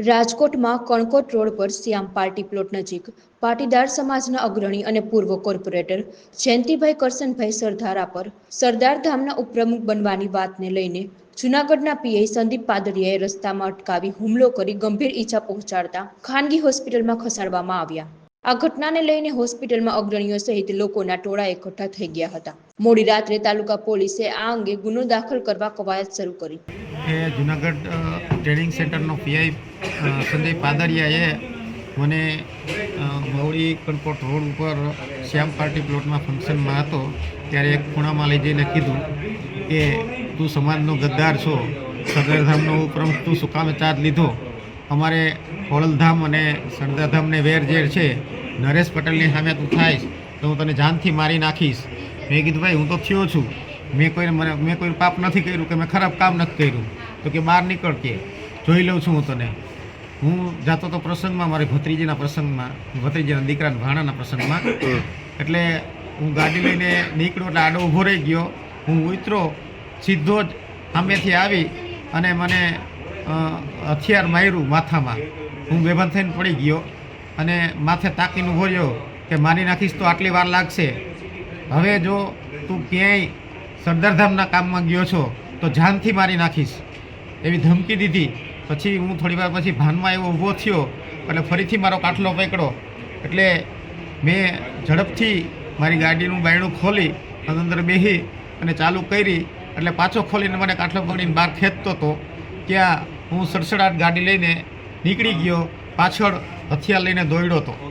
રાજકોટમાં કણકોટ રોડ પર શ્યામ party plot નજીક પાટીદાર સમાજના અગ્રણી અને પૂર્વ કોર્પોરેટર જયંતિભાઈ કરશનભાઈ સરદારા પર સરદાર ધામના ઉપપ્રમુખ બનવાની વાતને લઈને જૂનાગઢના પીઆઈ સંદીપ પાદરિયાએ રસ્તામાં અટકાવી હુમલો કરી ગંભીર ઈજા પહોંચાડતા ખાનગી હોસ્પિટલમાં ખસેડવામાં આવ્યા। આ ઘટનાને લઈને હોસ્પિટલમાં અગ્રણીઓ સહિત લોકોના ટોળા એકઠા થઈ ગયા હતા। મોડી રાત્રે તાલુકા પોલીસે આ અંગે ગુનો દાખલ કરવા કવાયત શરૂ કરી। જૂનાગઢ ટ્રેનિંગ સેન્ટરનો પીઆઈ સંદીપ પાદરિયાએ મને મવડી કણકોટ રોડ ઉપર શ્યામ પાર્ટી પ્લોટમાં ફંક્શનમાં હતો ત્યારે એક ખૂણામાં લઈ જઈને કીધું કે તું સમાજનો ગદ્દાર છો, સરદારધામનો પ્રમુખ તું શું કામે ચાર્જ લીધો, અમારે ખોડલધામ અને સરદારધામને વેરઝેર છે, નરેશ પટેલની સામે તું થાઈશ તો હું તને જાનથી મારી નાખીશ। મેં કીધું ભાઈ હું તો થયો છું, મેં કોઈ પાપ નથી કર્યું કે મેં ખરાબ કામ નથી કર્યું, તો કે બહાર નીકળ કે જોઈ લઉં છું હું તને। હું જાતો તો પ્રસંગમાં, મારી ભત્રીજીના પ્રસંગમાં, ભત્રીજીના દીકરાના ભાણાના પ્રસંગમાં, એટલે હું ગાડી લઈને નીકળ્યો એટલે આડો ઊભો રહી ગયો। હું ઉતરો સીધો જ સામેથી આવી અને મને હથિયાર માર્યું માથામાં। હું બેભાન થઈને પડી ગયો અને માથે તાકીને ઊભો રહ્યો કે મારી નાખીશ તો આટલી વાર લાગશે, હવે જો તું ક્યાંય સરદારધામના કામમાં ગયો છો તો જાનથી મારી નાખીશ, એવી ધમકી દીધી। પછી હું થોડી વાર પછી ભાનમાં એવો ઊભો થયો એટલે ફરીથી મારો કાટલો પકડ્યો એટલે મેં ઝડપથી મારી ગાડીનું બાયણું ખોલી અને અંદર બેસી અને ચાલુ કરી એટલે પાછો ખોલીને મને કાટલો પકડીને બહાર ખેંચતો હતો। ત્યાં હું સડસડાટ ગાડી લઈને નીકળી ગયો, પાછળ હથિયાર લઈને દોડ્યો હતો।